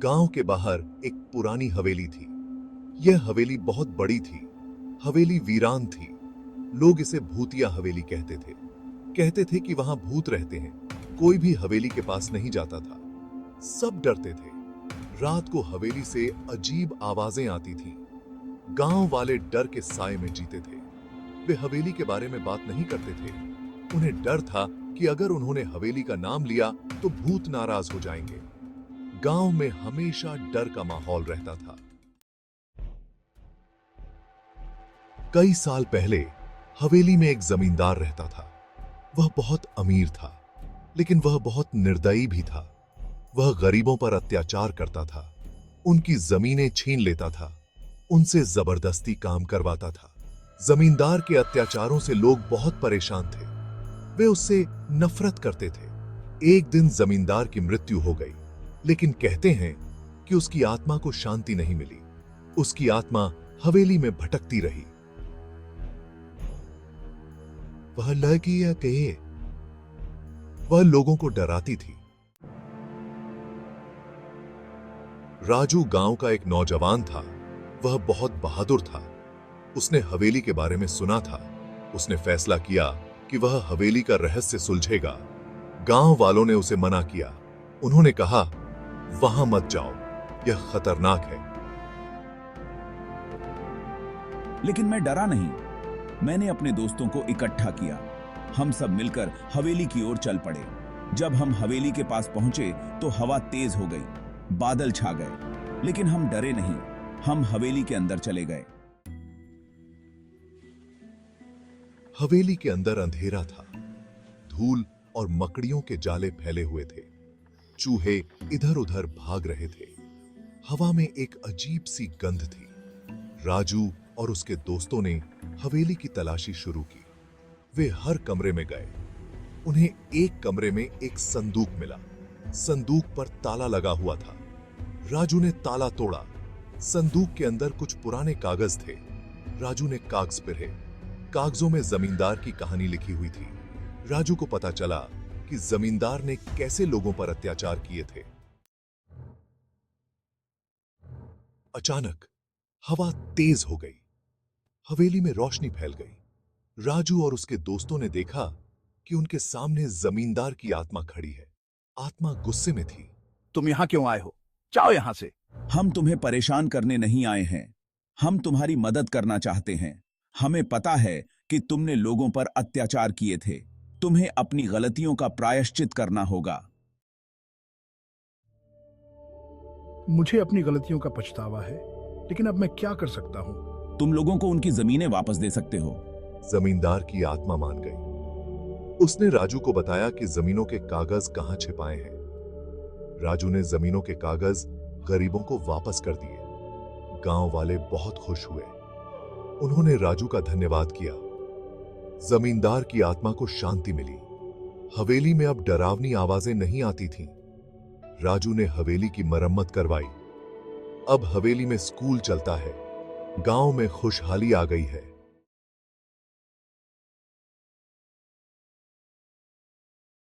गांव के बाहर एक पुरानी हवेली थी। यह हवेली बहुत बड़ी थी। हवेली वीरान थी। लोग इसे भूतिया हवेली कहते थे। कहते थे कि वहां भूत रहते हैं। कोई भी हवेली के पास नहीं जाता था। सब डरते थे। रात को हवेली से अजीब आवाजें आती थीं। गांव वाले डर के साए में जीते थे। वे हवेली के बारे में बात नहीं करते थे। उन्हें डर था कि अगर उन्होंने हवेली का नाम लिया तो भूत नाराज हो जाएंगे। गांव में हमेशा डर का माहौल रहता था। कई साल पहले हवेली में एक जमींदार रहता था। वह बहुत अमीर था, लेकिन वह बहुत निर्दयी भी था। वह गरीबों पर अत्याचार करता था, उनकी जमीनें छीन लेता था, उनसे जबरदस्ती काम करवाता था। जमींदार के अत्याचारों से लोग बहुत परेशान थे। वे उससे नफरत करते थे। एक दिन जमींदार की मृत्यु हो गई, लेकिन कहते हैं कि उसकी आत्मा को शांति नहीं मिली। उसकी आत्मा हवेली में भटकती रही। वह लड़की या कहे, वह लोगों को डराती थी। राजू गांव का एक नौजवान था। वह बहुत बहादुर था। उसने हवेली के बारे में सुना था। उसने फैसला किया कि वह हवेली का रहस्य सुलझेगा। गांव वालों ने उसे मना किया। उन्होंने कहा, वहां मत जाओ, यह खतरनाक है। लेकिन मैं डरा नहीं। मैंने अपने दोस्तों को इकट्ठा किया। हम सब मिलकर हवेली की ओर चल पड़े। जब हम हवेली के पास पहुंचे तो हवा तेज हो गई, बादल छा गए, लेकिन हम डरे नहीं। हम हवेली के अंदर चले गए। हवेली के अंदर अंधेरा था। धूल और मकड़ियों के जाले फैले हुए थे। चूहे इधर उधर भाग रहे थे। हवा में एक अजीब सी गंध थी। राजू और उसके दोस्तों ने हवेली की तलाशी शुरू की। वे हर कमरे में गए। उन्हें एक कमरे में एक संदूक मिला। संदूक पर ताला लगा हुआ था। राजू ने ताला तोड़ा। संदूक के अंदर कुछ पुराने कागज थे। राजू ने कागज पढ़े। कागजों में जमींदार की कहानी लिखी हुई थी। राजू को पता चला कि जमींदार ने कैसे लोगों पर अत्याचार किए थे। अचानक हवा तेज हो गई। हवेली में रोशनी फैल गई। राजू और उसके दोस्तों ने देखा कि उनके सामने जमींदार की आत्मा खड़ी है। आत्मा गुस्से में थी। तुम यहां क्यों आए हो? जाओ यहां से। हम तुम्हें परेशान करने नहीं आए हैं। हम तुम्हारी मदद करना चाहते हैं। हमें पता है कि तुमने लोगों पर अत्याचार किए थे। तुम्हें अपनी गलतियों का प्रायश्चित करना होगा। मुझे अपनी गलतियों का पछतावा है, लेकिन अब मैं क्या कर सकता हूं? तुम लोगों को उनकी जमीनें वापस दे सकते हो। जमींदार की आत्मा मान गई। उसने राजू को बताया कि जमीनों के कागज कहां छिपाए हैं। राजू ने जमीनों के कागज गरीबों को वापस कर दिए। गांव वाले बहुत खुश हुए। उन्होंने राजू का धन्यवाद किया। जमींदार की आत्मा को शांति मिली। हवेली में अब डरावनी आवाजें नहीं आती थीं। राजू ने हवेली की मरम्मत करवाई। अब हवेली में स्कूल चलता है। गांव में खुशहाली आ गई है।